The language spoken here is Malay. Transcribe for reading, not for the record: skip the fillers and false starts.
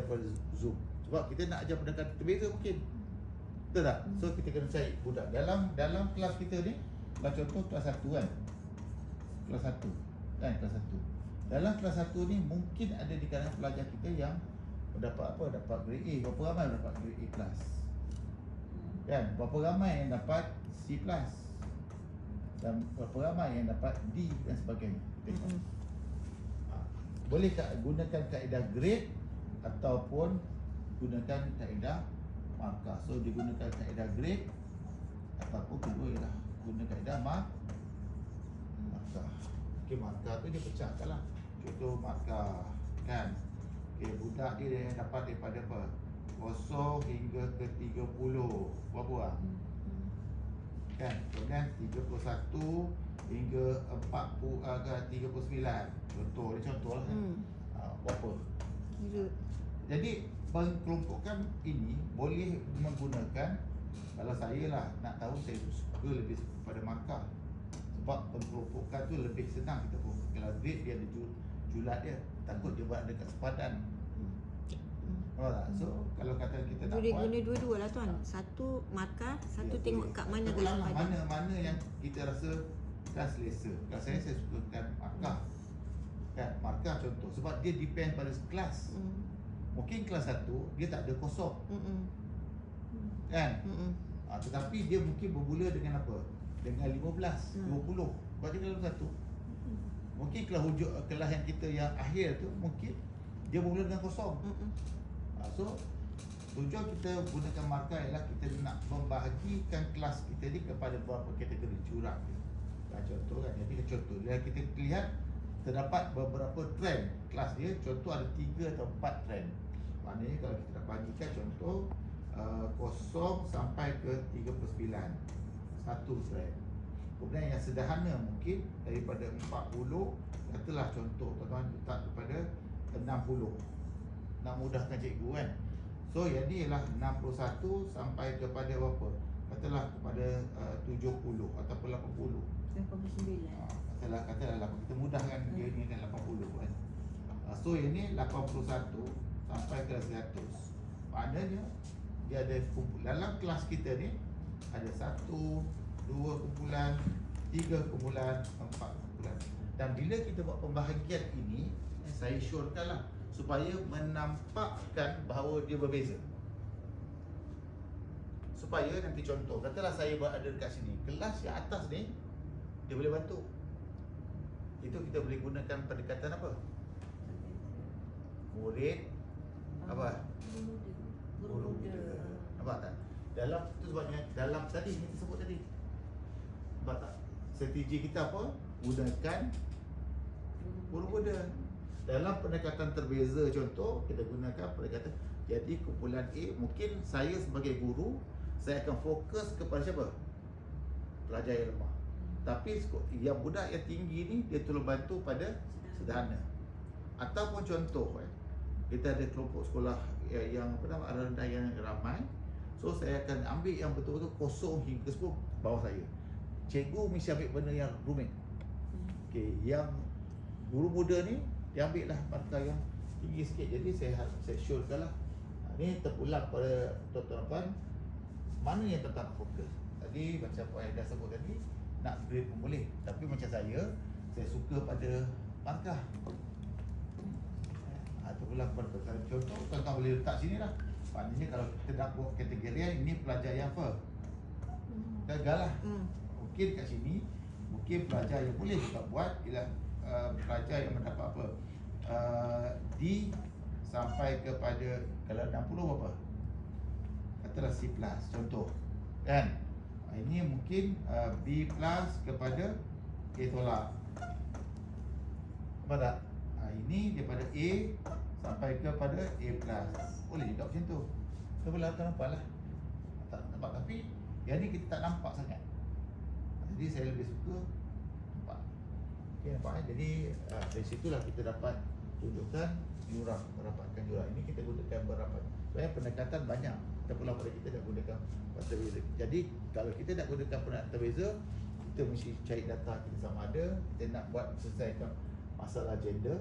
daripada Zoom. Sebab kita nak ajar pendekatan terbeza mungkin. Betul tak? So kita kena cari budak dalam kelas kita ni. Kalau contoh kelas 1 kan. Kelas 1 kan, kelas 1. Dalam kelas 1 ni mungkin ada di kalangan pelajar kita yang dapat apa? Dapat grade A. Berapa ramai dapat grade A plus? Kan? Berapa ramai yang dapat C plus? Dan berapa ramai yang dapat D dan sebagainya. Tengok. Boleh gunakan kaedah grade ataupun gunakan kaedah markah. So digunakan kaedah grade ataupun kedua ialah guna kaedah markah. Okey, markah tu dia pecahkan lah. Contoh markah kan. Okey, budak dia dapat daripada apa? 0 hingga ke 30. Berapa lah? Kan? Kemudian 31 hingga 39. Contoh dia contoh lah kan. Berapa? Kira. Jadi pengkelompokan ini boleh menggunakan, kalau saya lah nak tahu, saya suka lebih pada markah. Sebab pengkelompokan tu lebih senang kita pun. Kalau grade dia ada julat dia, takut dia buat dekat sepadan. Faham tak? So kalau kata kita nak Boleh buat, guna dua-dua lah tuan. Satu markah, satu tengok boleh. kat mana Kita garis ulang lah, padan. mana yang kita rasa kan selesa. Kalau saya sukakan markah. Kan, markah contoh. Sebab dia depend pada kelas. Mungkin kelas 1 dia tak ada kosong. Kan? Tetapi dia mungkin bermula dengan apa? Dengan 15, 20. Sebab dia dalam 1. Mungkin kelas yang kita yang akhir tu mungkin dia bermula dengan kosong. So tujuan kita gunakan markah ialah kita nak membahagikan kelas kita ni kepada beberapa kategori jurang. Contoh kan, jadi contoh kita lihat terdapat beberapa trend kelas dia. Contoh ada 3 atau 4 trend. Maknanya kalau kita nak bahagikan contoh 0 sampai ke 39, satu trend. Kemudian yang sederhana mungkin daripada 40, katalah contoh tuan-tuan letak kepada 60. Nak mudahkan cikgu kan. So yang ni ialah 61 sampai kepada berapa? Katalah kepada 70 ataupun 80. 89. Katalah 80. Kita mudahkan dia ni kan 80 kan. So yang ni 81 sampai ke 100. Maknanya dia ada dalam kelas kita ni ada 1, 2 kumpulan, 3 kumpulan, 4 kumpulan. Dan bila kita buat pembahagian ini, saya syorkanlah supaya menampakkan bahawa dia berbeza. Supaya nanti contoh, katalah saya berada dekat sini, kelas yang atas ni dia boleh bantu. Itu kita boleh gunakan pendekatan apa? Murid apa? Guru muda. Nampak tak? Dalam tu sebabnya dalam tadi kita sebut tadi. Nampak tak? Strategi kita apa? Gunakan guru muda. Dalam pendekatan terbeza contoh, kita gunakan pendekatan. Jadi kumpulan A, mungkin saya sebagai guru, saya akan fokus kepada siapa? Pelajar yang lemah. Tapi yang budak yang tinggi ni, dia tolong bantu pada sederhana. Ataupun contoh kita ada kelompok sekolah yang rendah yang ramai. So saya akan ambil yang betul-betul kosong hingga 10 bawah saya. Cikgu mesti ambil benda yang rumit. Okey, yang guru muda ni dia ambil lah markah yang tinggi sikit. Jadi saya syorkan lah. Ni terpulang pada tuan-tuan, mana yang tetap fokus. Tadi macam Puan Aida sebut tadi, nak grade pun boleh. Tapi macam saya suka pada markah. Terpulang pada tuan-tuan. Contoh, tuan-tuan boleh letak sini lah. Maknanya kalau kita nak buat kategori ini pelajar yang apa? Gagal lah. Mungkin kat sini, mungkin pelajar yang boleh kita buat ialah pelajar yang mendapat apa? D sampai kepada, kalau 60 berapa? Katalah C plus, contoh kan? Ini mungkin B plus kepada A tolak. Nampak tak? Ini daripada A sampai kepada A plus. Boleh juga macam tu. Kita boleh nampak lah. Tak nampak, tapi yang ni kita tak nampak sangat. Jadi saya lebih suka nampak. Okay, nampak. Jadi dari situlah kita dapat tunjukkan jurang, merapatkan jurang. Ini kita gunakan berapat. Sebenarnya pendekatan banyak. Kita pulang pada kita nak gunakan terbeza. Jadi kalau kita nak gunakan pendekatan terbeza, kita mesti cari data kita sama ada. Kita nak buat selesaikan masalah gender,